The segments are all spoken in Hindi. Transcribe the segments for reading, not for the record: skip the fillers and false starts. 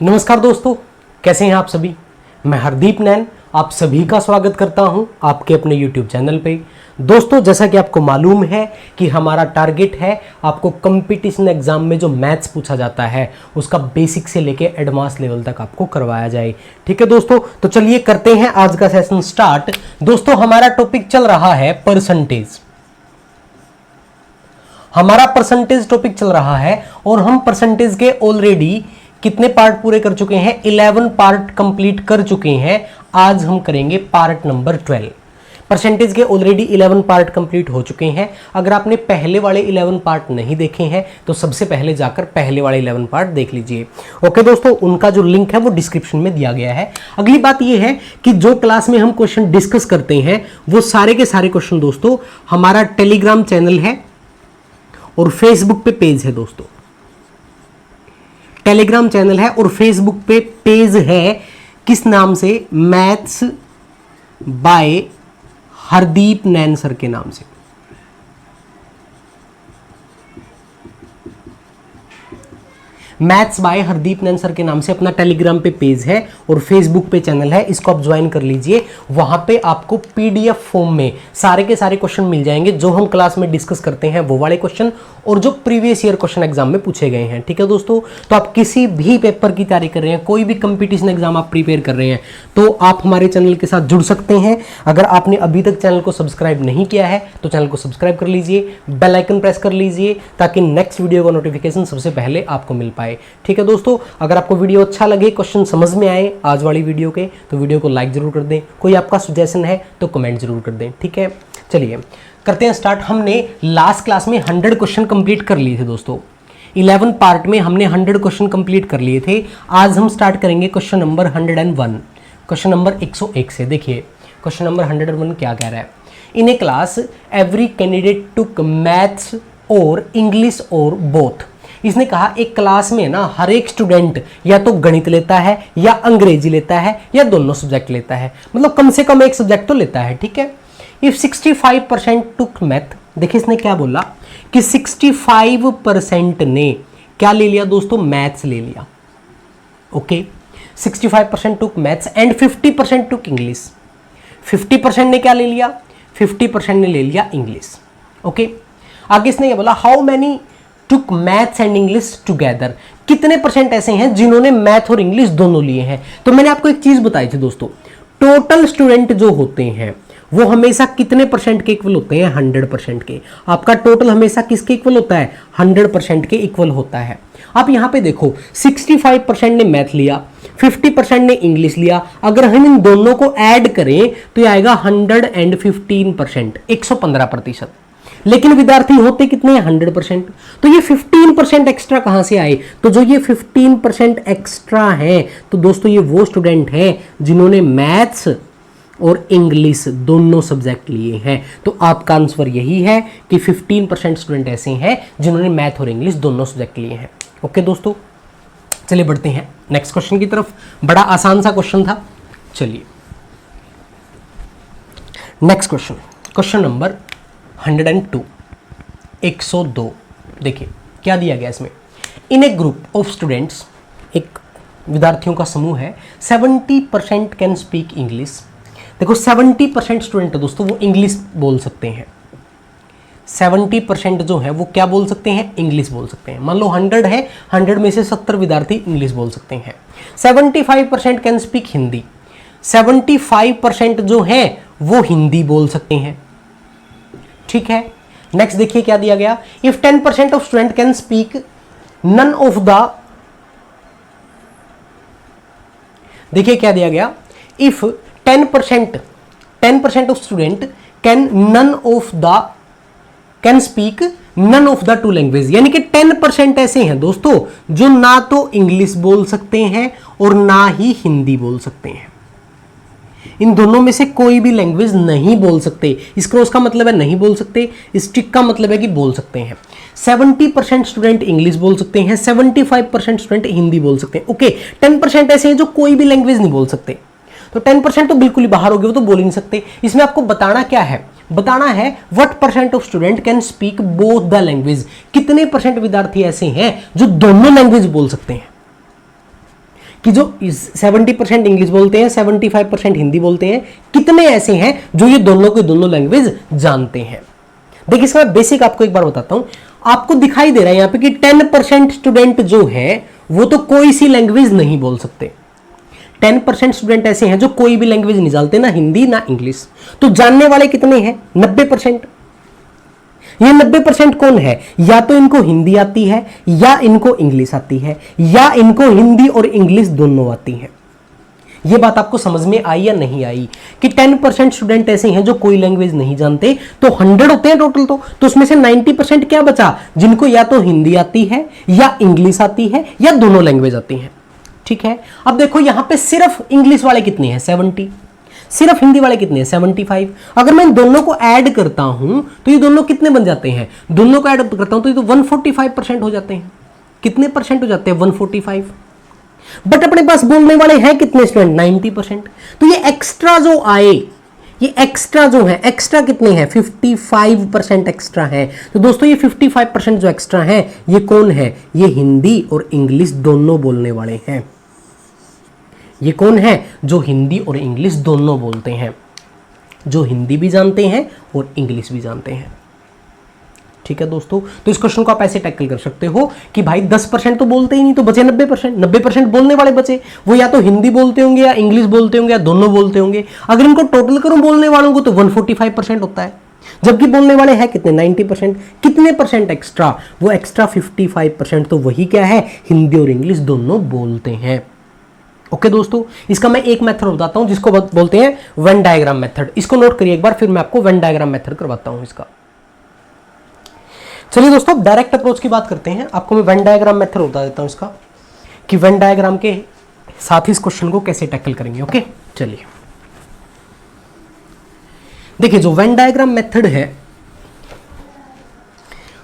नमस्कार दोस्तों, कैसे हैं आप सभी। मैं हरदीप नैन आप सभी का स्वागत करता हूं आपके अपने YouTube चैनल पे। दोस्तों, जैसा कि आपको मालूम है कि हमारा टारगेट है आपको कंपटीशन एग्जाम में जो मैथ्स पूछा जाता है उसका बेसिक से लेके एडवांस लेवल तक आपको करवाया जाए। ठीक है दोस्तों, तो चलिए करते हैं आज का सेशन स्टार्ट। दोस्तों, हमारा टॉपिक चल रहा है परसेंटेज। हमारा परसेंटेज टॉपिक चल रहा है और हम परसेंटेज के ऑलरेडी कितने पार्ट पूरे कर चुके हैं? 11 पार्ट कंप्लीट कर चुके हैं। आज हम करेंगे पार्ट नंबर 12। परसेंटेज के ऑलरेडी 11 पार्ट कंप्लीट हो चुके हैं। अगर आपने पहले वाले 11 पार्ट नहीं देखे हैं तो सबसे पहले जाकर पहले वाले 11 पार्ट देख लीजिए। ओके दोस्तों, उनका जो लिंक है वो डिस्क्रिप्शन में दिया गया है। अगली बात यह है कि जो क्लास में हम क्वेश्चन डिस्कस करते हैं वो सारे के सारे क्वेश्चन दोस्तों हमारा टेलीग्राम चैनल है और फेसबुक पे पेज है। दोस्तों, टेलीग्राम चैनल है और फेसबुक पे पेज है। किस नाम से? Maths by Hardeep Nain sir के नाम से। Maths by Hardeep Nain sir के नाम से अपना टेलीग्राम पे पेज है और फेसबुक पे चैनल है। इसको आप ज्वाइन कर लीजिए। वहां पे आपको पीडीएफ फॉर्म में सारे के सारे क्वेश्चन मिल जाएंगे जो हम क्लास में डिस्कस करते हैं, वो वाले क्वेश्चन और जो प्रीवियस ईयर क्वेश्चन एग्जाम में पूछे गए हैं। ठीक है दोस्तों, तो आप किसी भी पेपर की तैयारी कर रहे हैं, कोई भी कंपटीशन एग्जाम आप प्रिपेयर कर रहे हैं तो आप हमारे चैनल के साथ जुड़ सकते हैं। अगर आपने अभी तक चैनल को सब्सक्राइब नहीं किया है तो चैनल को सब्सक्राइब कर लीजिए, बेल आइकन प्रेस कर लीजिए ताकि नेक्स्ट वीडियो का नोटिफिकेशन सबसे पहले आपको मिल पाए। ठीक है दोस्तों, अगर आपको वीडियो अच्छा लगे, क्वेश्चन समझ में आए आज वाली वीडियो के, तो वीडियो को लाइक जरूर कर दें। कोई आपका सजेशन है तो कमेंट जरूर कर दें। ठीक है, चलिए करते हैं स्टार्ट। हमने लास्ट क्लास में 100 क्वेश्चन कंप्लीट कर लिए थे दोस्तों। 11 पार्ट में हमने 100 क्वेश्चन कंप्लीट कर लिए थे। आज हम स्टार्ट करेंगे क्वेश्चन नंबर 101, क्वेश्चन नंबर 101 से। देखिए क्वेश्चन नंबर 101 क्या कह रहा है। इन ए क्लास एवरी कैंडिडेट टुक मैथ्स और इंग्लिश और बोथ। इसने कहा एक क्लास में ना हर एक स्टूडेंट या तो गणित लेता है या अंग्रेजी लेता है या दोनों सब्जेक्ट लेता है, मतलब कम से कम एक सब्जेक्ट तो लेता है। ठीक है, इफ 65% टुक मैथ, देखिए इसने क्या बोला कि 65% ने क्या ले लिया दोस्तों? मैथ्स ले लिया। Okay, 65% took maths and 50% took English. 50% ने क्या ले लिया? 50% ने ले लिया इंग्लिश। ओके, आगे इसने क्या बोला? How many took maths and English together. कितने परसेंट ऐसे हैं जिन्होंने मैथ और इंग्लिश दोनों लिए हैं? तो मैंने आपको एक चीज बताई थी दोस्तों, टोटल स्टूडेंट जो होते हैं वो हमेशा कितने परसेंट के इक्वल होते हैं? 100% के। आपका टोटल हमेशा किसके इक्वल होता है? 100% के इक्वल होता है। आप यहां पे देखो 65% ने मैथ लिया, 50% ने इंग्लिश लिया। अगर हम इन दोनों को ऐड करें तो ये आएगा 115%, 115%। लेकिन विद्यार्थी होते कितने हैं? 100%। तो ये 15% एक्स्ट्रा कहां से आए? तो जो ये 15% एक्स्ट्रा है तो दोस्तों ये वो स्टूडेंट हैं जिन्होंने मैथ्स और इंग्लिश दोनों सब्जेक्ट लिए हैं। तो आपका आंसर यही है कि 15% स्टूडेंट ऐसे हैं जिन्होंने मैथ और इंग्लिश दोनों सब्जेक्ट लिए हैं। ओके दोस्तों, चलिए बढ़ते हैं नेक्स्ट क्वेश्चन की तरफ। बड़ा आसान सा क्वेश्चन था। चलिए नेक्स्ट क्वेश्चन, क्वेश्चन नंबर 102, 102। देखिए क्या दिया गया इसमें। इन ए ग्रुप ऑफ स्टूडेंट्स, एक विद्यार्थियों का समूह है, 70% कैन स्पीक इंग्लिश। देखो 70% स्टूडेंट है दोस्तों वो इंग्लिश बोल सकते हैं। 70% जो है वो क्या बोल सकते हैं? इंग्लिश बोल सकते हैं। मान लो 100 है, 100 में से 70 विद्यार्थी इंग्लिश बोल सकते हैं। 75% कैन स्पीक हिंदी। 75% जो है वो हिंदी बोल सकते हैं। ठीक है, नेक्स्ट देखिए क्या दिया गया। If 10% of student can speak none of the, देखिए क्या दिया गया। If 10% of student can speak none of the two language, यानी कि 10% ऐसे हैं दोस्तों जो ना तो इंग्लिश बोल सकते हैं और ना ही हिंदी बोल सकते हैं। इन दोनों में से कोई भी लैंग्वेज नहीं बोल सकते। इस क्रॉस का मतलब है नहीं बोल सकते, इस टिक का मतलब है कि बोल सकते हैं। 70% स्टूडेंट इंग्लिश बोल सकते हैं, 75% स्टूडेंट हिंदी बोल सकते हैं। ओके, 10% ऐसे हैं जो कोई भी लैंग्वेज नहीं बोल सकते। तो 10% तो बिल्कुल ही बाहर हो गए, वो तो बोल ही नहीं सकते। इसमें आपको बताना क्या है? बताना है what percent of student can speak both the language. कितने परसेंट विद्यार्थी ऐसे हैं जो दोनों लैंग्वेज बोल सकते हैं? कि जो 70% इंग्लिश बोलते हैं, 75% हिंदी बोलते हैं, कितने ऐसे हैं जो ये दोनों के दोनों लैंग्वेज जानते हैं। देखिए इसका बेसिक आपको एक बार बताता हूं। आपको दिखाई दे रहा है यहां पे कि 10% स्टूडेंट जो है वो तो कोई सी लैंग्वेज नहीं बोल सकते। 10% स्टूडेंट ऐसे हैं जो कोई भी लैंग्वेज नहीं जानते, ना हिंदी ना इंग्लिश। तो जानने वाले कितने हैं? 90%। ये 90% कौन है? या तो इनको हिंदी आती है, या इनको इंग्लिश आती है, या इनको हिंदी और इंग्लिश दोनों आती है। ये बात आपको समझ में आई या नहीं आई कि 10% स्टूडेंट ऐसे हैं जो कोई लैंग्वेज नहीं जानते, तो 100 होते हैं टोटल। तो उसमें से 90% क्या बचा? जिनको या तो हिंदी आती है, या इंग्लिश आती है, या दोनों लैंग्वेज आती हैं। ठीक है, अब देखो यहां पे सिर्फ इंग्लिश वाले कितने हैं? 70। सिर्फ हिंदी वाले कितने हैं? 75। अगर मैं इन दोनों को ऐड करता हूं तो ये दोनों कितने बन जाते हैं? दोनों को ऐड करता हूं तो ये तो 145% हो जाते हैं। कितने परसेंट हो जाते हैं? 145। बट अपने पास बोलने वाले हैं कितने स्टूडेंट? 90%। तो ये एक्स्ट्रा जो आए, ये एक्स्ट्रा जो है, एक्स्ट्रा कितने हैं? 55% एक्स्ट्रा है। तो दोस्तों ये 55% जो एक्स्ट्रा है ये कौन है? ये हिंदी और इंग्लिश दोनों बोलने वाले हैं। ये कौन है? जो हिंदी और इंग्लिश दोनों बोलते हैं, जो हिंदी भी जानते हैं और इंग्लिश भी जानते हैं। ठीक है दोस्तों, तो इस क्वेश्चन को आप ऐसे टैकल कर सकते हो कि भाई 10% तो बोलते ही नहीं, तो बचे 90%। 90% बोलने वाले बचे, वो या तो हिंदी बोलते होंगे, या इंग्लिश बोलते होंगे, या दोनों बोलते होंगे। अगर इनको टोटल करूं बोलने वालों को तो 145% होता है, जबकि बोलने वाले हैं कितने? 90%। कितने परसेंट एक्स्ट्रा? वो एक्स्ट्रा 55%। तो वही क्या है? हिंदी और इंग्लिश दोनों बोलते हैं। ओके दोस्तों, इसका मैं एक मेथड बताता हूं जिसको बोलते हैं वेन डायग्राम मेथड। इसको नोट करिए एक बार, फिर मैं आपको वेन डायग्राम मेथड करवाता हूं इसका। चलिए दोस्तों, डायरेक्ट अप्रोच की बात करते हैं। आपको मैं वेन डायग्राम मेथड बता देता हूं इसका, कि वेन डायग्राम के साथ ही इस क्वेश्चन को कैसे टैकल करेंगे। ओके चलिए, देखिए जो वेन डायग्राम मेथड है,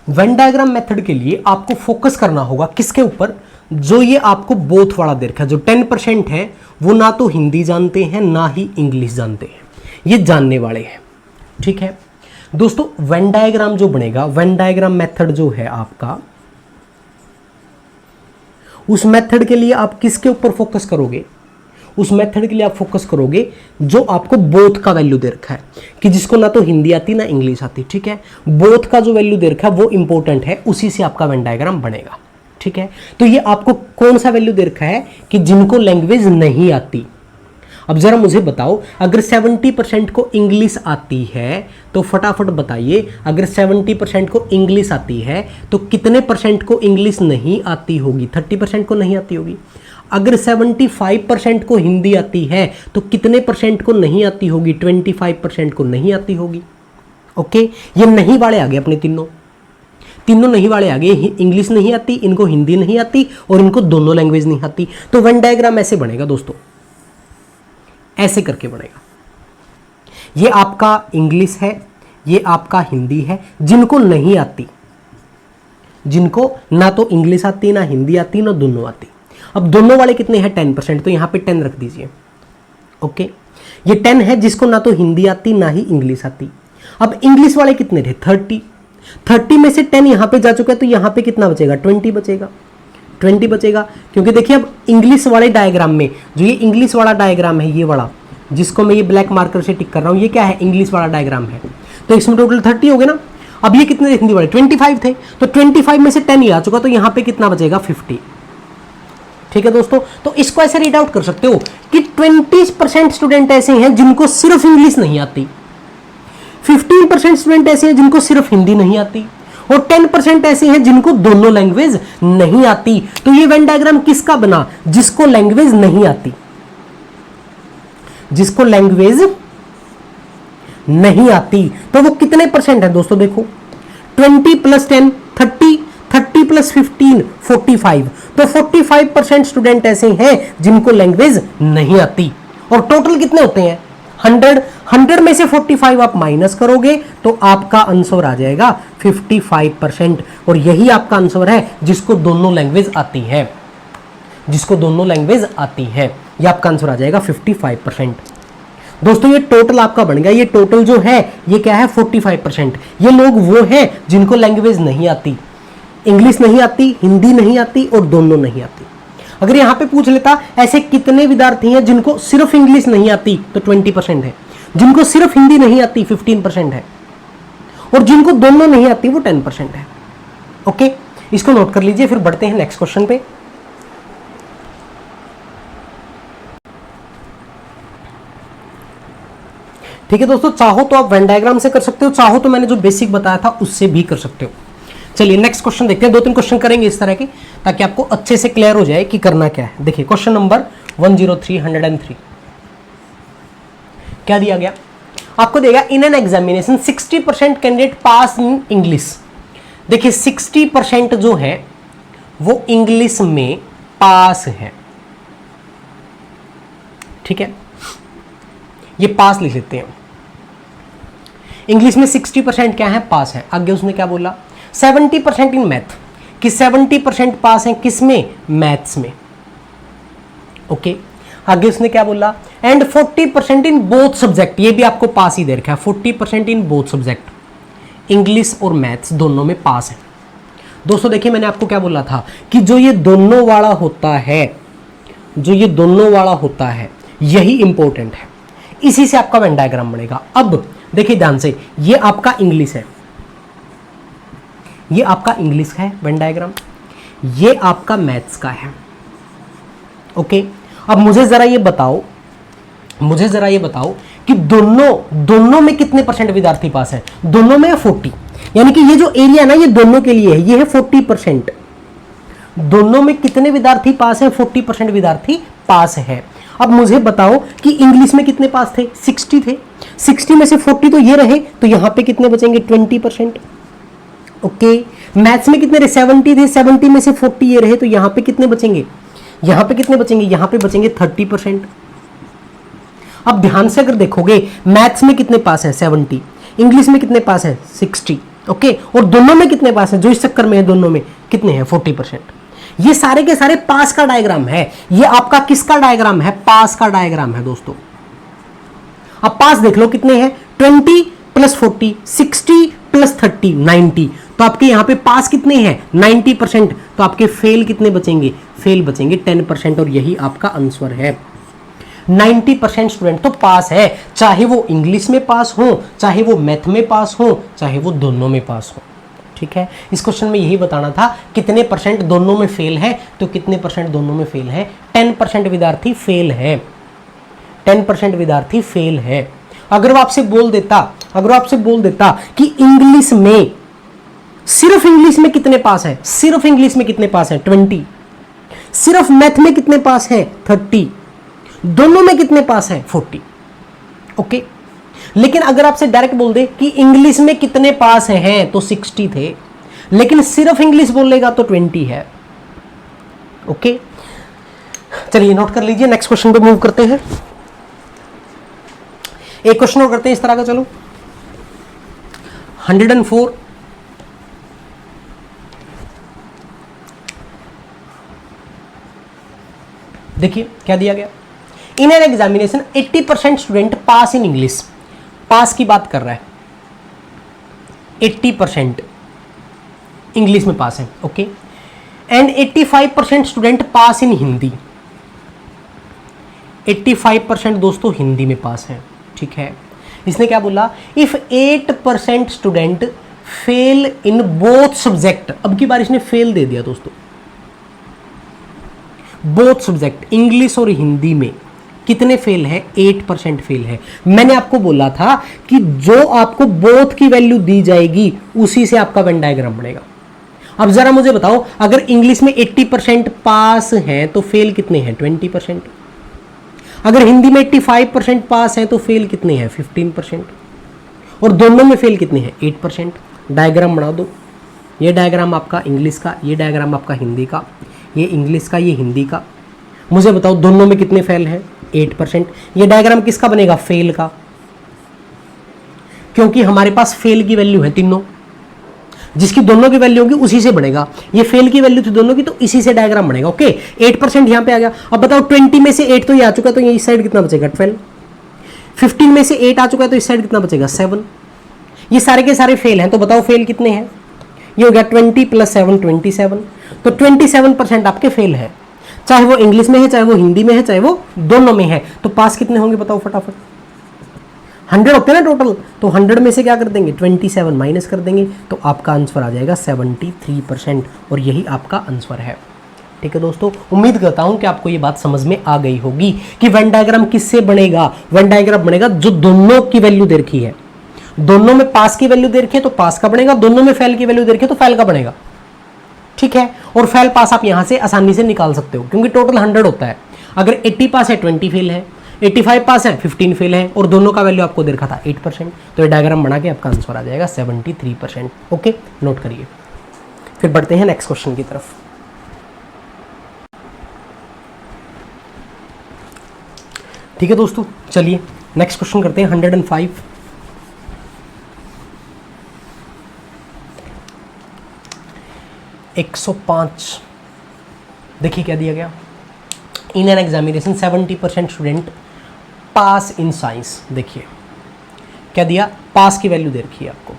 वेन डायग्राम मेथड के लिए आपको फोकस करना होगा किसके ऊपर? जो ये आपको बोथ वाला दे रखा है, जो 10% है वो ना तो हिंदी जानते हैं ना ही इंग्लिश जानते हैं, ये जानने वाले हैं। ठीक है दोस्तों, वेन डायग्राम जो बनेगा, वेन डायग्राम मेथड जो है आपका, उस मेथड के लिए आप किसके ऊपर फोकस करोगे? उस मेथड के लिए आप फोकस करोगे जो आपको बोथ का वैल्यू दे रखा है, कि जिसको ना तो हिंदी आती ना इंग्लिश आती। ठीक है, बोथ का जो वैल्यू दे रखा है वो इंपॉर्टेंट है, उसी से आपका वेन डायग्राम बनेगा। ठीक है, तो ये आपको कौन सा वैल्यू दे रखा है? कि जिनको लैंग्वेज नहीं आती। अब जरा मुझे बताओ, अगर 70% को इंग्लिश आती है तो फटाफट बताइए, अगर 70% को इंग्लिश आती है तो कितने परसेंट को इंग्लिश नहीं आती होगी? 30% को नहीं आती होगी। अगर 75% को हिंदी आती है तो कितने परसेंट को नहीं आती होगी? 25% को नहीं आती होगी। ओके, ये नहीं वाले आ गए अपने तीनों नहीं वाले आ गए। इंग्लिश नहीं आती, इनको हिंदी नहीं आती, और इनको दोनों लैंग्वेज नहीं आती। तो वेन डायग्राम ऐसे बनेगा दोस्तों, ऐसे करके बनेगा। ये आपका इंग्लिश है, ये आपका हिंदी है, जिनको नहीं आती, जिनको ना तो इंग्लिश आती ना हिंदी आती ना दोनों आती। अब दोनों वाले कितने हैं? 10%। तो यहां पे 10 रख दीजिए। ओके, ये 10 है जिसको ना तो हिंदी आती ना ही इंग्लिश आती। अब इंग्लिश वाले कितने थे? 30 में से 10 यहां पे जा चुका है, तो यहां पे कितना बचेगा? 20 बचेगा। 20 बचेगा, क्योंकि देखिए अब इंग्लिश वाले डायग्राम में, जो ये इंग्लिश वाला डायग्राम है, ये वाला जिसको मैं ये ब्लैक मार्कर से टिक कर रहा हूं, ये क्या है? इंग्लिश वाला डायग्राम है। तो इसमें टोटल 30 हो गए ना। अब ये कितने हिंदी वाले? 25 थे, तो 25 में से 10 ही आ चुका, तो यहां पे कितना बचेगा? 50। ठीक है दोस्तों, तो इसको ऐसे रीड आउट कर सकते हो कि 20% स्टूडेंट ऐसे हैं जिनको सिर्फ इंग्लिश नहीं आती, 15% स्टूडेंट ऐसे हैं जिनको सिर्फ हिंदी नहीं आती, और 10% ऐसे हैं जिनको दोनों लैंग्वेज नहीं आती। तो ये वेन डायग्राम किसका बना? जिसको लैंग्वेज नहीं आती, जिसको लैंग्वेज नहीं आती। तो वो कितने परसेंट है दोस्तों? देखो 20 + 10 30, 30 + 15 45। तो 45% स्टूडेंट ऐसे हैं जिनको लैंग्वेज नहीं आती। और टोटल कितने होते हैं? 100 में से 45 आप माइनस करोगे तो आपका आंसर आ जाएगा 55%। और यही आपका आंसर है जिसको दोनों लैंग्वेज आती है, जिसको दोनों लैंग्वेज आती है, यह आपका आंसर आ जाएगा 55%। दोस्तों ये टोटल आपका बन गया। ये टोटल जो है ये क्या है? 45%। ये लोग वो हैं जिनको लैंग्वेज नहीं आती, इंग्लिश नहीं आती, हिंदी नहीं आती और दोनों नहीं आती। अगर यहां पे पूछ लेता ऐसे कितने विद्यार्थी हैं जिनको सिर्फ इंग्लिश नहीं आती, तो 20% है, जिनको सिर्फ हिंदी नहीं आती 15% है, और जिनको दोनों नहीं आती वो 10% है। ओके, इसको नोट कर लीजिए। फिर बढ़ते हैं नेक्स्ट क्वेश्चन पे। ठीक है दोस्तों, चाहो तो आप वेन डायग्राम से कर सकते हो, चाहो तो मैंने जो बेसिक बताया था उससे भी कर सकते हो। चलिए नेक्स्ट क्वेश्चन देखते हैं। 2-3 क्वेश्चन करेंगे इस तरह के, ताकि आपको अच्छे से क्लियर हो जाए कि करना क्या है। देखिए क्वेश्चन नंबर 103 क्या दिया गया आपको, देगा इन an examination 60% candidate pass in English. देखिए 60% जो है वो इंग्लिश में पास है, ठीक है, ये पास लिख लेते हैं। इंग्लिश में 60% क्या है, पास है। आगे उसने क्या बोला, 70% इन मैथ, कि 70% पास है किसमें, मैथ्स में। ओके, आगे उसने क्या बोला, एंड 40% इन बोथ सब्जेक्ट, ये भी आपको पास ही दे रखा है, 40% इन बोथ सब्जेक्ट, इंग्लिश और मैथ्स दोनों में पास है। दोस्तों देखिए मैंने आपको क्या बोला था कि जो ये दोनों वाला होता है, जो ये दोनों वाला होता है यही इंपॉर्टेंट है, इसी से आपका वेन डायग्राम बनेगा। अब देखिए ध्यान से, ये आपका इंग्लिश है, ये आपका इंग्लिश है वेन डायग्राम, ये आपका मैथ्स का है। ओके, अब मुझे जरा ये बताओ कि दोनों में कितने परसेंट विद्यार्थी पास है, दोनों में 40, यानी कि ये जो एरिया है ना ये दोनों के लिए है, ये है 40%। दोनों में कितने विद्यार्थी पास है, 40% विद्यार्थी पास है। अब मुझे बताओ कि इंग्लिश में कितने पास थे, 60 थे, 60 में से 40 तो ये रहे, तो यहां पे कितने बचेंगे, 20%। ओके, मैथ्स में कितने रहे, 70 थे, 70 में से 40 ये रहे, तो यहां पे कितने बचेंगे, यहां पे कितने बचेंगे, यहां पे बचेंगे 30%। अब ध्यान से अगर देखोगे मैथ्स में कितने पास है, 70, इंग्लिश में कितने पास है, 60। ओके, और दोनों में कितने पास है, जो इस चक्कर में है दोनों में कितने हैं, 40%। ये सारे के सारे पास का डायग्राम है। ये आपका किसका डायग्राम है, पास का डायग्राम है दोस्तों। अब पास देख लो कितने हैं, 20 + 40, 60 + 30, 90। तो आपके यहां पे पास कितने हैं, 90%। तो आपके फेल कितने बचेंगे, फेल बचेंगे 10%, और यही आपका आंसर है। 90% स्टूडेंट तो पास है, चाहे वो इंग्लिश में पास हो, चाहे वो मैथ में पास हो, चाहे वो दोनों में पास हो। ठीक है, इस क्वेश्चन में यही बताना था कितने परसेंट दोनों में फेल है, तो कितने परसेंट दोनों में फेल है, 10% विद्यार्थी फेल है, 10% विद्यार्थी फेल है। अगर वो आपसे बोल देता कि इंग्लिश में, सिर्फ इंग्लिश में कितने पास है, सिर्फ इंग्लिश में कितने पास है, 20, सिर्फ मैथ में कितने पास है, 30, दोनों में कितने पास है, 40। ओके, लेकिन अगर आपसे डायरेक्ट बोल दे कि इंग्लिश में कितने पास हैं, तो 60 थे, लेकिन सिर्फ इंग्लिश बोलेगा तो 20 है। ओके, चलिए नोट कर लीजिए, नेक्स्ट क्वेश्चन पे मूव करते हैं। एक क्वेश्चन और करते हैं इस तरह का, चलो 104। देखिए क्या दिया गया, in an examination 80% student pass in English, pass की बात कर रहा है, 80% इंग्लिश में पास है। ओके, एंड 85% स्टूडेंट पास इन हिंदी, 85% दोस्तों हिंदी में पास है। ठीक है, इसने क्या बोला, if 8% student fail in both subject. अब की बार इसने फेल दे दिया दोस्तों, बोथ सब्जेक्ट इंग्लिश और हिंदी में कितने फेल है, 8% फेल है। मैंने आपको बोला था कि जो आपको बोथ की वैल्यू दी जाएगी उसी से आपका वेन डायग्राम बनेगा। अब जरा मुझे बताओ, अगर इंग्लिश में 80% पास है तो फेल कितने हैं, 20%। अगर हिंदी में 85% पास है तो फेल कितने हैं, 15%। और दोनों में फेल कितने हैं, 8%। डायग्राम बना दो, ये डायग्राम आपका इंग्लिश का, ये डायग्राम आपका हिंदी का, ये इंग्लिश का, ये हिंदी का। मुझे बताओ दोनों में कितने फेल हैं, 8%। ये डायग्राम किसका बनेगा, फेल का, क्योंकि हमारे पास फेल की वैल्यू है तीनों, जिसकी दोनों की वैल्यू होगी उसी से बनेगा। ये फेल की वैल्यू थी दोनों की, तो इसी से डायग्राम बनेगा। ओके, 8% यहां पे आ गया। अब बताओ 20 में से 8 तो ये आ चुका है, तो ये इस साइड कितना बचेगा, 12। 15 में से 8 आ चुका है, तो इस साइड कितना बचेगा, 7। ये सारे के सारे फेल हैं, तो बताओ फेल कितने हैं, ये हो गया 20 + 7, 27। तो 27% आपके फेल है। चाहे वो इंग्लिश में है, चाहे वो हिंदी में है, चाहे वो दोनों में है। तो पास कितने होंगे बताओ फटाफट? 100 होते हैं ना टोटल, तो 100 में से क्या कर देंगे? 27 माइनस कर देंगे, तो आपका आंसर आ जाएगा 73%, और यही आपका आंसर है। ठीक है दोस्तों, उम्मीद करता हूं कि आपको ये बात समझ में आ गई होगी कि वेन डायग्राम किससे बनेगा। वेन डायग्राम बनेगा जो दोनों की वैल्यू दे रखी है, दोनों में पास की वैल्यू दे रखी है तो पास का बनेगा, दोनों में फेल की वैल्यू दे रखी है तो फेल का बनेगा। ठीक है, और फेल पास आप यहां से आसानी से निकाल सकते हो क्योंकि टोटल 100 होता है। अगर 80 पास है 20 फेल है, 85 पास है 15 फेल है, और दोनों का वैल्यू आपको दे रखा था 8%, तो ये डायग्राम बना के आपका आंसर आ जाएगा 73%। ओके, नोट करिए। फिर बढ़ते हैं नेक्स्ट क्वेश्चन की तरफ। ठीक है दोस्तों, चलिए नेक्स्ट क्वेश्चन करते हैं 105। एक 105 देखिए क्या दिया गया। In an examination 70% student pass in science. देखिए क्या दिया, पास की वैल्यू दे रखी है आपको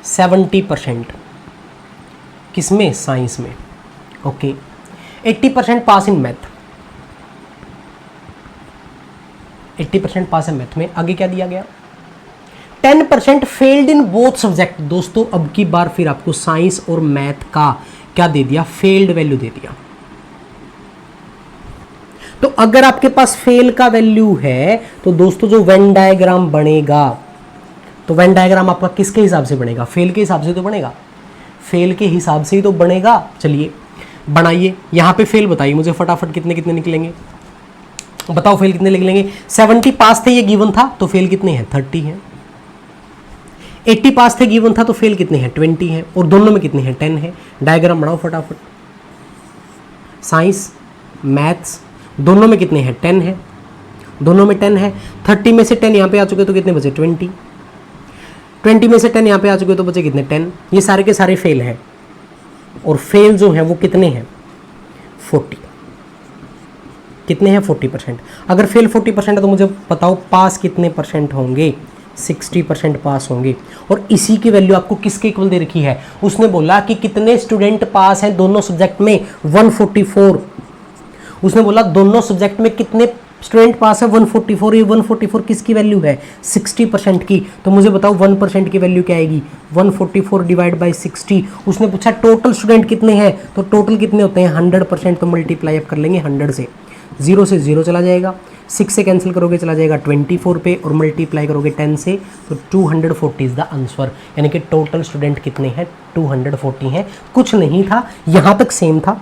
70%, किसमें? साइंस में। ओके, 80% पास इन मैथ, 80% पास है मैथ में। आगे क्या दिया गया? 10% फेल्ड इन बोथ सब्जेक्ट। दोस्तों अब की बार फिर आपको साइंस और मैथ का क्या दे दिया? फेल्ड वैल्यू दे दिया। तो अगर आपके पास फेल का वैल्यू है तो दोस्तों जो वेन डायग्राम बनेगा, तो वेन डायग्राम आपका किसके हिसाब से बनेगा? फेल के हिसाब से तो बनेगा, फेल के हिसाब से ही तो बनेगा। चलिए बनाइए, यहां पे फेल बताइए मुझे फटाफट, कितने कितने निकलेंगे बताओ? फेल कितने निकलेंगे? 70 पास थे, ये गिवन था, तो फेल कितने हैं? 30 हैं। 80 पास थे, गिवन था, तो फेल कितने हैं? 20 हैं, और दोनों में कितने हैं? 10 है। डायग्राम बनाओ फटाफट। साइंस मैथ्स दोनों में कितने हैं? 10 है, दोनों में 10 है। 30 में से 10 यहाँ पे आ चुके तो कितने बचे? 20। 20 में से 10 यहाँ पे आ चुके तो बचे कितने? 10। ये सारे के सारे फेल हैं, और फेल जो है वो कितने हैं? 40। कितने हैं? 40%। अगर फेल 40% है तो मुझे बताओ पास कितने परसेंट होंगे? 60% पास होंगे। और इसी की वैल्यू आपको किसके इक्वल दे रखी है? उसने बोला कि कितने स्टूडेंट पास हैं दोनों सब्जेक्ट में? 144। उसने बोला दोनों सब्जेक्ट में कितने स्टूडेंट पास है? 144। ये 144 किसकी वैल्यू है? 60% की। तो मुझे बताओ 1% की वैल्यू क्या आएगी? 144 डिवाइड बाई 60। उसने पूछा टोटल स्टूडेंट कितने हैं, तो टोटल कितने होते हैं? 100%। तो मल्टीप्लाई आप कर लेंगे 100 से, 0 से 0 चला जाएगा, 6 से कैंसिल करोगे चला जाएगा 24 पे, और मल्टीप्लाई करोगे 10 से, तो 240 इज द आंसर। यानी कि टोटल स्टूडेंट कितने हैं? 240 हैं। कुछ नहीं था, यहाँ तक सेम था।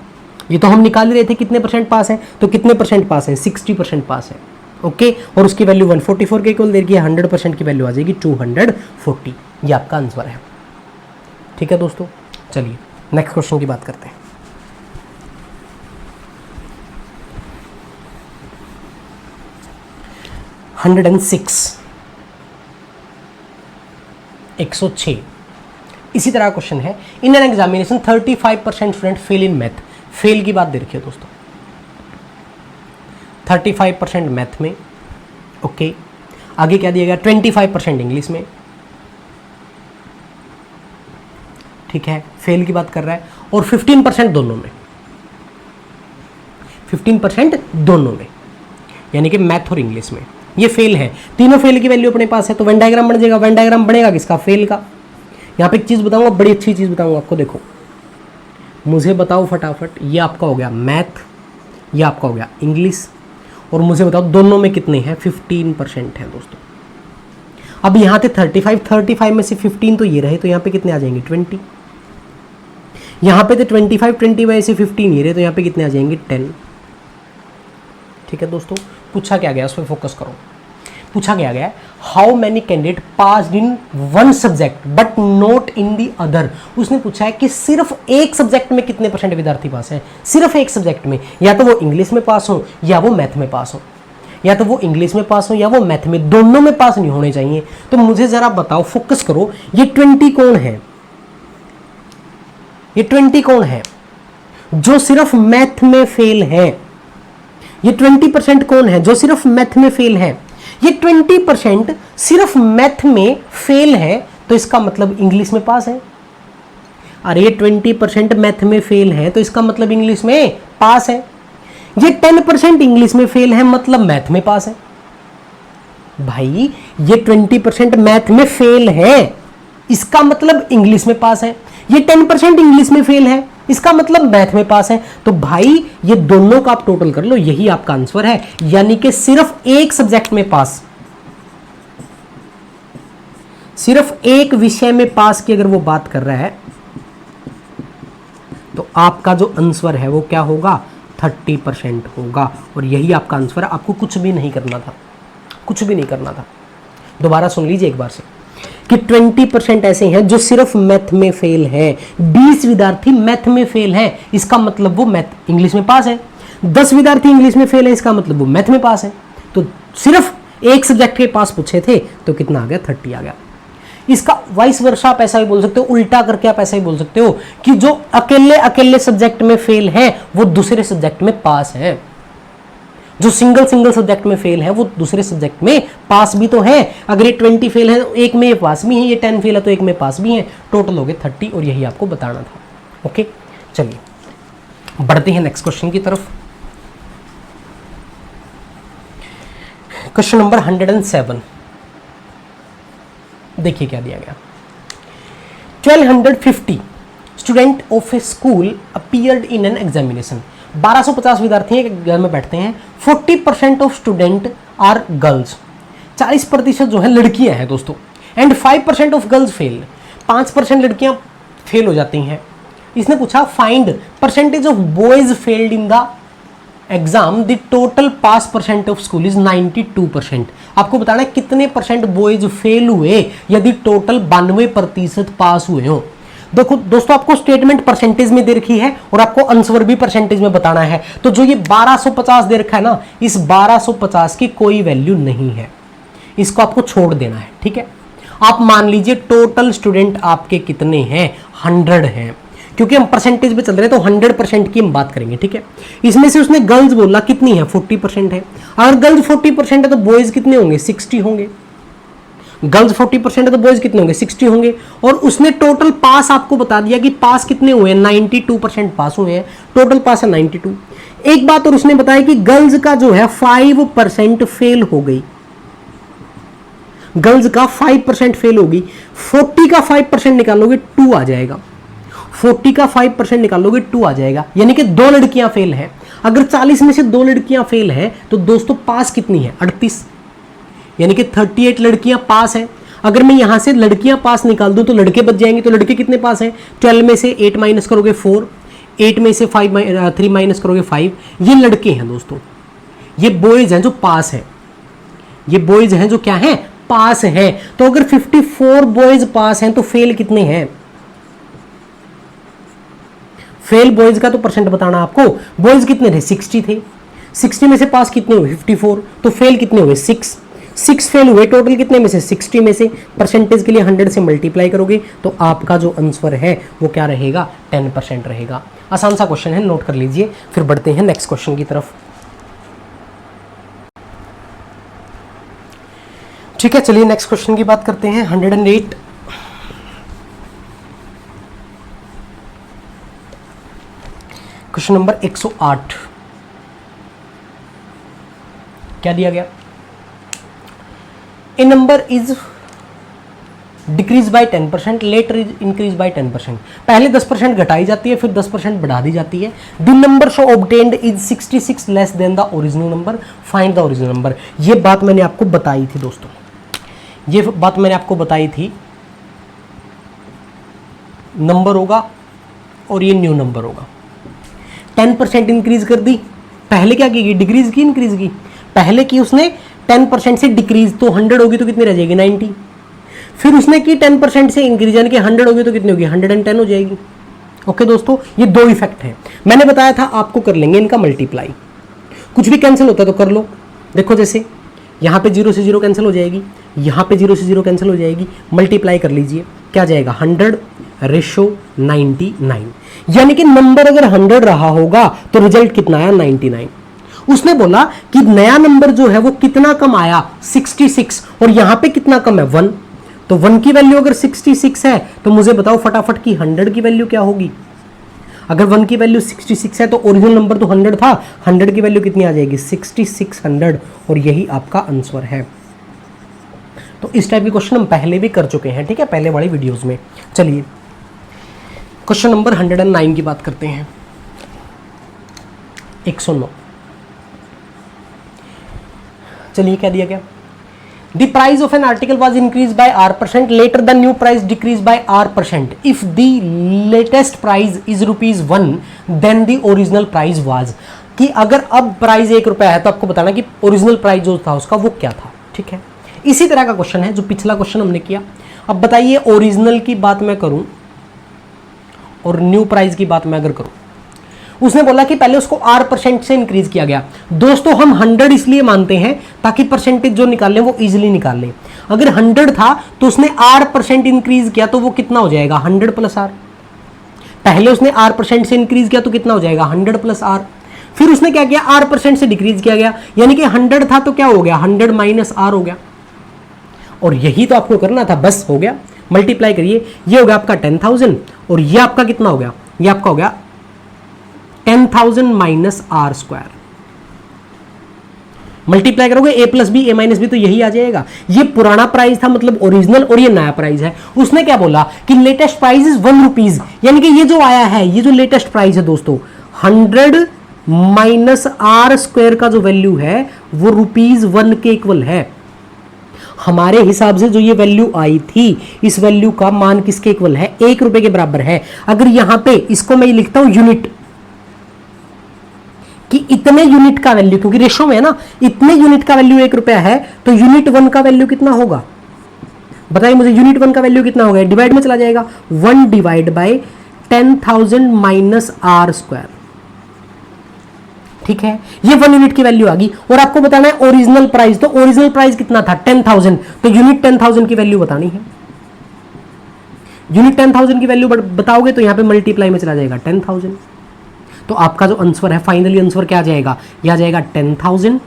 ये तो हम निकाल ही रहे थे कितने परसेंट पास है, तो कितने परसेंट पास है? 60% पास है। ओके, और उसकी वैल्यू 144 के इक्वल दे रही है, 100% की वैल्यू आ जाएगी 240। ये आपका आंसर है। ठीक है दोस्तों, चलिए नेक्स्ट क्वेश्चन की बात करते हैं। $106 106 इसी तरह क्वेश्चन है। इन an examination 35% student fail in math. Fail की बात दे रखी है दोस्तों, 35% मैथ में। ओके, आगे क्या दिया गया? 25% इंग्लिश में। ठीक है, फेल की बात कर रहा है। और 15% दोनों में, 15% दोनों में, यानी कि मैथ और इंग्लिश में। ये फेल है, तीनों फेल की वैल्यू अपने पास है, तो वेन डायग्राम बन जाएगा। वेन डायग्राम बनेगा किसका? फेल का। यहाँ पे एक चीज़ बताऊंगा, बड़ी अच्छी चीज़ बताऊंगा आपको। देखो मुझे बताओ फटाफट, ये आपका हो गया मैथ, ये आपका हो गया इंग्लिश, और मुझे बताओ दोनों में कितने हैं? 15% है दोस्तों। अब यहाँ थे 35 में से 15 तो ये रहे, तो यहाँ पे कितने आ जाएंगे? 20। यहाँ पे थे 25 में से 15 ये रहे, तो यहाँ पे कितने आ जाएंगे? 10। ठीक है दोस्तों, पूछा क्या गया उस पर फोकस करो। पूछा क्या गया, how many candidate passed in one subject but not in the other. उसने पूछा है कि सिर्फ एक सब्जेक्ट में कितने परसेंट विद्यार्थी पास है। सिर्फ एक सब्जेक्ट में, या तो वो इंग्लिश में पास हो या वो मैथ में पास हो, या तो वो इंग्लिश में पास हो या वो मैथ में, दोनों में पास नहीं होने चाहिए। तो मुझे जरा बताओ, फोकस करो, ये 20 कौन है? ये 20 कौन है जो सिर्फ मैथ में फेल है? ये 20% कौन है जो सिर्फ मैथ में फेल है? ये 20% सिर्फ मैथ में फेल है, तो इसका मतलब इंग्लिश में पास है। अरे ये 20% मैथ में फेल है तो इसका मतलब इंग्लिश में पास है। ये 10% इंग्लिश में फेल है मतलब मैथ में पास है। भाई ये 20% मैथ में फेल है इसका मतलब इंग्लिश में पास है। ये 10% इंग्लिश में फेल है इसका मतलब मैथ में पास है। तो भाई ये दोनों का आप टोटल कर लो, यही आपका आंसर है। यानी कि सिर्फ एक सब्जेक्ट में पास, सिर्फ एक विषय में पास की अगर वो बात कर रहा है तो आपका जो आंसर है वो क्या होगा, 30% होगा। और यही आपका आंसर है। आपको कुछ भी नहीं करना था, कुछ भी नहीं करना था। दोबारा सुन लीजिए एक बार से कि 20% ऐसे हैं जो सिर्फ मैथ में फेल है। 20 विद्यार्थी मैथ में फेल है इसका मतलब वो मैथ इंग्लिश में पास है। 10 विद्यार्थी इंग्लिश में फेल है इसका मतलब वो मैथ में पास है। तो सिर्फ एक सब्जेक्ट के पास पूछे थे तो कितना आ गया, 30 आ गया। इसका वाइस वर्सा आप ऐसा भी बोल सकते हो, उल्टा करके आप ऐसा ही बोल सकते हो कि जो अकेले अकेले सब्जेक्ट में फेल है वो दूसरे सब्जेक्ट में पास है। जो सिंगल सब्जेक्ट में फेल है वो दूसरे सब्जेक्ट में पास भी तो है। अगर ये 20 फेल है तो एक में पास भी है, ये 10 फेल है तो एक में पास भी है। टोटल हो गए 30 और यही आपको बताना था। ओके चलिए बढ़ते हैं नेक्स्ट क्वेश्चन की तरफ। क्वेश्चन नंबर 107 देखिए क्या दिया गया। 1250 student of A school appeared in an examination. 1250 विद्यार्थी एक घर में बैठते हैं। 40% ऑफ स्टूडेंट आर गर्ल्स, 40% जो है लड़कियां हैं दोस्तों। एंड 5% ऑफ गर्ल्स फेल, 5% लड़कियां फेल हो जाती हैं। इसने पूछा find percentage of boys failed in the exam, the total pass percent of school is 92%। आपको बताना है कितने परसेंट बॉयज फेल हुए यदि टोटल 92% पास हुए हो। देखो दोस्तों आपको स्टेटमेंट परसेंटेज में दे रखी है और आपको आंसर भी परसेंटेज में बताना है। तो जो ये 1250 दे रखा है ना, इस 1250 की कोई वैल्यू नहीं है, इसको आपको छोड़ देना है। ठीक है, आप मान लीजिए टोटल स्टूडेंट आपके कितने हैं, 100 हैं। क्योंकि हम परसेंटेज पे चल रहे हैं तो 100% की हम बात करेंगे। ठीक है, इसमें से उसने गर्ल्स बोला कितनी है, 40% है। अगर गर्ल्स 40% है तो बॉयज कितने होंगे, 60 होंगे। गर्ल्स 40% है तो बॉयज कितने होंगे, 60 होंगे। और उसने टोटल पास आपको बता दिया कि पास कितने हुए, 92% पास हुए हैं। टोटल पास है 92। एक बात और उसने बताया कि गर्ल्स का जो है 5% फेल हो गई, गर्ल्स का 5% फेल होगी। 40 का 5% निकालोगे 2 आ जाएगा, 40 का 5% निकालोगे 2 आ जाएगा। यानी कि 2 लड़कियां फेल है। अगर 40 में से 2 लड़कियां फेल है तो दोस्तों पास कितनी है, 38। यानी कि 38 लड़कियां पास है। अगर मैं यहां से लड़कियां पास निकाल दूं तो लड़के बच जाएंगे। तो लड़के कितने पास हैं, 12 में से 8 माइनस करोगे 4, 8 में से 3 माइनस करोगे 5। ये लड़के हैं दोस्तों, ये बॉयज हैं जो पास है, ये बॉयज हैं जो क्या हैं, पास है। तो अगर 54 बॉयज पास हैं तो फेल कितने हैं, फेल बॉयज का तो परसेंट बताना आपको। बॉयज कितने थे, 60 थे। 60 में से पास कितने हुए, 54। तो फेल कितने हुए, 6 फेल हुए। टोटल कितने में से, 60 में से। परसेंटेज के लिए 100 से मल्टीप्लाई करोगे तो आपका जो आंसर है वो क्या रहेगा, 10% रहेगा। आसान सा क्वेश्चन है, नोट कर लीजिए। फिर बढ़ते हैं नेक्स्ट क्वेश्चन की तरफ। ठीक है, चलिए नेक्स्ट क्वेश्चन की बात करते हैं। 108 क्वेश्चन नंबर 108 क्या दिया गया, A number is decrease by 10%, letter is increase by 10%। पहले 10% घटाई जाती है, फिर 10% बढ़ा दी जाती है। The number show obtained is 66 less than the original number, find the original number. ये बात मैंने आपको बताई थी दोस्तों, ये बात मैंने आपको बताई थी। नंबर होगा और ये न्यू नंबर होगा। 10% इंक्रीज कर दी, पहले क्या की, डिक्रीज की, इंक्रीज की। पहले की उसने 10% से डिक्रीज, तो 100 होगी तो कितनी रह जाएगी, 90। फिर उसने की 10% से इंक्रीज, यानी कि 100 होगी तो कितनी होगी, 110 हो जाएगी। ओके दोस्तों, ये 2 इफेक्ट हैं। मैंने बताया था आपको कर लेंगे इनका मल्टीप्लाई। कुछ भी कैंसिल होता है तो कर लो। देखो जैसे यहाँ पे 0 से 0 कैंसिल हो जाएगी, यहाँ पे 0 से 0 कैंसिल हो जाएगी। मल्टीप्लाई कर लीजिए, क्या जाएगा, 100/99। यानी कि नंबर अगर 100 रहा होगा तो रिजल्ट कितना आया, 99। उसने बोला कि नया नंबर जो है वो कितना कम आया, 66, और यहां पे कितना कम है, 1। तो 1 की वैल्यू अगर 66 है तो मुझे बताओ फटाफट की 100 की वैल्यू क्या होगी। अगर 1 की वैल्यू 66 है तो ओरिजिनल नंबर तो 100 था, 100 की वैल्यू कितनी आ जाएगी 6600, और यही आपका आंसर है। तो इस टाइप के क्वेश्चन हम पहले भी कर चुके हैं, ठीक है, पहले वाली वीडियोस में। चलिए क्वेश्चन नंबर 109 की बात करते हैं। 109, चलिए क्या दिया गया, The price of an article was increased by R%. Later, the new price decreased by R%. If the latest price is ₹1, then the original price was. कि अगर अब प्राइस ₹1 है तो आपको बताना कि ओरिजिनल प्राइस जो था उसका वो क्या था, ठीक है। इसी तरह का क्वेश्चन है जो पिछला क्वेश्चन हमने किया। अब बताइए ओरिजिनल की बात मैं करूं और न्यू प्राइस की बात मैं अगर करूं, उसने बोला कि पहले उसको R% से इंक्रीज किया गया। दोस्तों हम 100 इसलिए मानते हैं ताकि परसेंटेज जो निकालें वो इजीली निकाल लें। अगर 100 था तो उसने R% इंक्रीज किया तो वो कितना हो जाएगा 100 + R। पहले उसने R% से इंक्रीज किया तो कितना हो जाएगा 100 + R। फिर उसने क्या किया R% से डिक्रीज किया गया, यानी कि 100 था तो क्या हो गया 100 - R हो गया। और यही तो आपको करना था, बस हो गया। मल्टीप्लाई करिए, ये हो गया आपका 10,000 और ये आपका कितना हो गया, ये आपका हो गया 10,000 - R²। मल्टीप्लाई करोगे A + B A - B तो यही आ जाएगा। ये पुराना प्राइस था मतलब ओरिजिनल, और ये नया प्राइस है। उसने क्या बोला कि लेटेस्ट प्राइस इज ₹1, यानी कि ये जो आया है, ये जो लेटेस्ट प्राइस है दोस्तों 100 - R² का जो वैल्यू है वो ₹1 के इक्वल है। हमारे हिसाब से जो ये वैल्यू आई थी, इस वैल्यू का मान किसके इक्वल है, ₹1 के बराबर है। अगर यहां पे इसको मैं लिखता हूं यूनिट, कि इतने यूनिट का वैल्यू, क्योंकि रेशो में है ना, इतने यूनिट का वैल्यू ₹1 है, तो यूनिट 1 का वैल्यू कितना होगा बताइए मुझे। यूनिट 1 का वैल्यू कितना होगा, डिवाइड में चला जाएगा, 1 / 10,000 - R², ठीक है। ये 1 यूनिट की वैल्यू आ गई। और आपको बताना है ओरिजिनल प्राइस, तो ओरिजिनल प्राइस कितना था 10,000, तो यूनिट 10,000 की वैल्यू बतानी है। यूनिट 10,000 की वैल्यू बताओगे तो यहां पे मल्टीप्लाई में चला जाएगा 10,000। तो आपका जो आंसर है फाइनली आंसर क्या आ जाएगा, यह आ जाएगा 10,000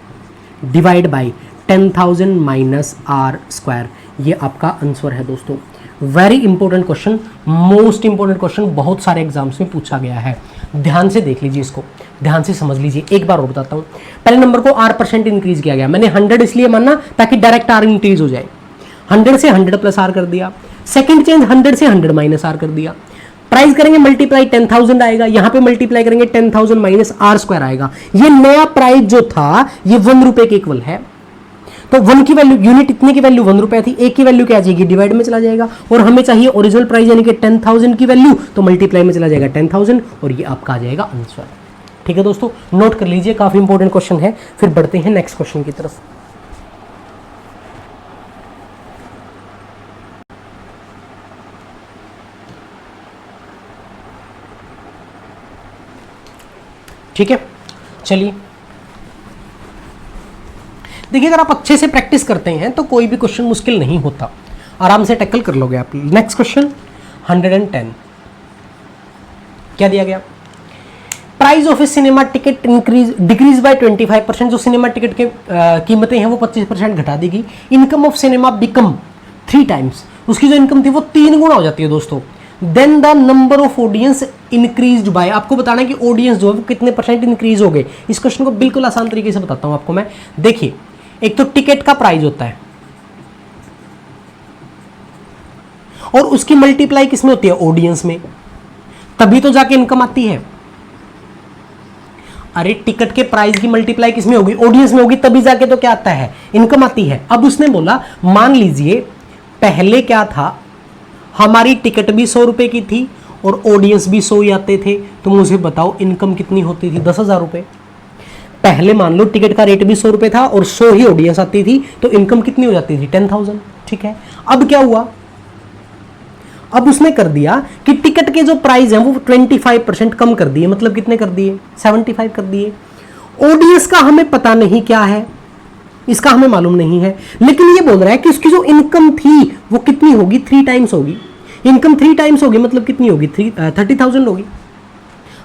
/ 10,000 - R²। ये आपका आंसर है दोस्तों। Very important question, most important question, बहुत सारे एग्जाम्स में पूछा गया है। ध्यान से देख लीजिए, इसको ध्यान से समझ लीजिए। एक बार और बताता हूं, पहले नंबर को R% इंक्रीज किया गया। मैंने 100 इसलिए माना ताकि डायरेक्ट R इंक्रीज हो जाए, 100 से 100 + R कर दिया। सेकंड चेंज 100 से 100 - R कर दिया। प्राइस करेंगे मल्टीप्लाई 10,000 आएगा, यहां पे मल्टीप्लाई करेंगे 10,000 - R² आएगा। ये नया प्राइस जो था ये ₹1 के इक्वल है। तो 1 की वैल्यू, यूनिट इतने की वैल्यू ₹1 थी, एक की वैल्यू क्या आ जाएगी डिवाइड में चला जाएगा। और हमें चाहिए ओरिजिनल प्राइस यानी कि 10,000 की वैल्यू, तो मल्टीप्लाई में चला जाएगा 10,000 और ये आपका आ जाएगा आंसर। ठीक है दोस्तों, नोट कर लीजिए, काफी इंपॉर्टेंट क्वेश्चन है। फिर बढ़ते हैं नेक्स्ट क्वेश्चन की तरफ। ठीक है, चलिए देखिए, अगर आप अच्छे से प्रैक्टिस करते हैं तो कोई भी क्वेश्चन मुश्किल नहीं होता, आराम से टैकल कर लोगे आप। नेक्स्ट क्वेश्चन 110, क्या दिया गया, price of A cinema ticket decrease by 25%। जो सिनेमा टिकट के कीमतें हैं वो 25% घटा देगी। Income of cinema become 3 times, उसकी जो इनकम थी वो 3 गुना हो जाती है दोस्तों। Then the number of audience increase by, आपको बताना है कि ऑडियंस जो है वो कितने % इंक्रीज हो गए। इस क्वेश्चन को बिल्कुल आसान तरीके से बताता हूं आपको मैं। देखिए, एक तो टिकट का प्राइस होता है और उसकी मल्टीप्लाई किसमें होती है, ऑडियंस में, तभी तो जाके इनकम आती है। अरे टिकट के प्राइस की मल्टीप्लाई किसमें होगी, ऑडियंस में होगी, तभी जाके तो क्या आता है, इनकम आती है। अब उसने बोला, मान लीजिए पहले क्या था, हमारी टिकट भी 100 रुपए की थी और ऑडियंस भी 100 ही आते थे, तो मुझे बताओ इनकम कितनी होती थी, 10,000 रुपए। पहले मान लो टिकट का रेट भी 100 रुपए था और 100 ही ऑडियंस आती थी, तो इनकम कितनी हो जाती थी, 10,000। ठीक है, अब क्या हुआ, अब उसने कर दिया कि टिकट के जो प्राइस हैं वो 25% कम कर दिए, मतलब कितने कर दिए, 75 कर दिए। ऑडियंस का हमें पता नहीं क्या है, इसका हमें मालूम नहीं है, लेकिन ये बोल रहा है कि उसकी जो इनकम थी वो कितनी होगी, 3 टाइम्स होगी। इनकम 3 टाइम्स होगी मतलब कितनी होगी, 30,000 होगी।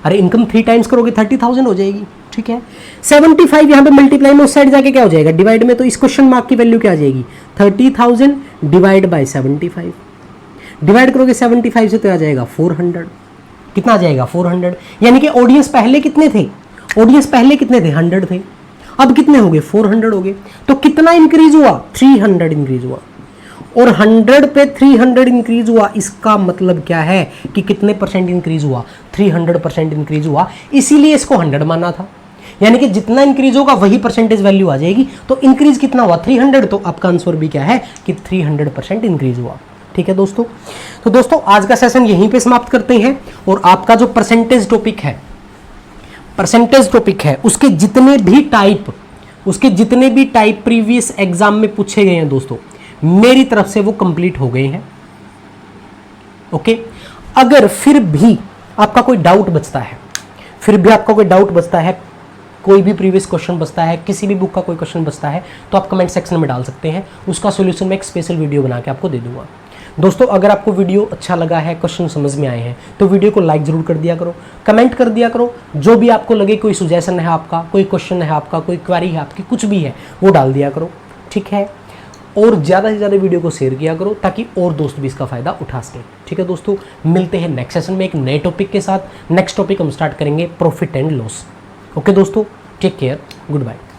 अरे इनकम 3 टाइम्स करोगे 30,000 हो जाएगी, ठीक है। 75 यहाँ पे मल्टीप्लाई में उस साइड जाके क्या हो जाएगा, डिवाइड में, तो इस क्वेश्चन मार्क की वैल्यू क्या आ जाएगी, 30,000 डिवाइड बाय 75, डिवाइड करोगे 75 से तो आ जाएगा 400, कितना आ जाएगा 400, यानी कि ऑडियंस पहले कितने थे, ऑडियंस पहले कितने थे 100 थे, अब कितने हो गए 400 हो गए, तो कितना इंक्रीज हुआ 300 इंक्रीज हुआ, और 100 पे 300 इंक्रीज हुआ, इसका मतलब क्या है कि कितने परसेंट इंक्रीज हुआ, 300% इंक्रीज हुआ, इसीलिए इसको 100 माना था, यानी कि जितना इंक्रीज होगा वही परसेंटेज वैल्यू आ जाएगी, तो इंक्रीज कितना हुआ 300, तो आपका आंसर भी क्या है कि 300% इंक्रीज हुआ, ठीक है दोस्तों। तो दोस्तों आज का सेशन यहीं पे समाप्त करते हैं, और आपका जो परसेंटेज टॉपिक है उसके जितने भी टाइप प्रीवियस एग्जाम में पूछे गए हैं दोस्तों, मेरी तरफ से वो कंप्लीट हो गए हैं, ओके। अगर फिर भी आपका कोई डाउट बचता है, कोई भी प्रीवियस क्वेश्चन बचता है, किसी भी बुक का कोई क्वेश्चन बचता है, तो आप कमेंट सेक्शन में डाल सकते हैं, उसका सॉल्यूशन मैं एक स्पेशल वीडियो बना के आपको दे दूंगा। दोस्तों अगर आपको वीडियो अच्छा लगा है, क्वेश्चन समझ में आए हैं, तो वीडियो को लाइक जरूर कर दिया करो, कमेंट कर दिया करो, जो भी आपको लगे, कोई सुजेशन है आपका, कोई क्वेश्चन है आपका, कोई क्वेरी है आपकी, कुछ भी है वो डाल दिया करो, ठीक है। और ज़्यादा से ज़्यादा वीडियो को शेयर किया करो ताकि और दोस्त भी इसका फ़ायदा उठा सकें, ठीक है दोस्तों। मिलते हैं नेक्स्ट सेशन में एक नए टॉपिक के साथ। नेक्स्ट टॉपिक हम स्टार्ट करेंगे प्रॉफिट एंड लॉस, ओके दोस्तों, टेक केयर, गुड बाय।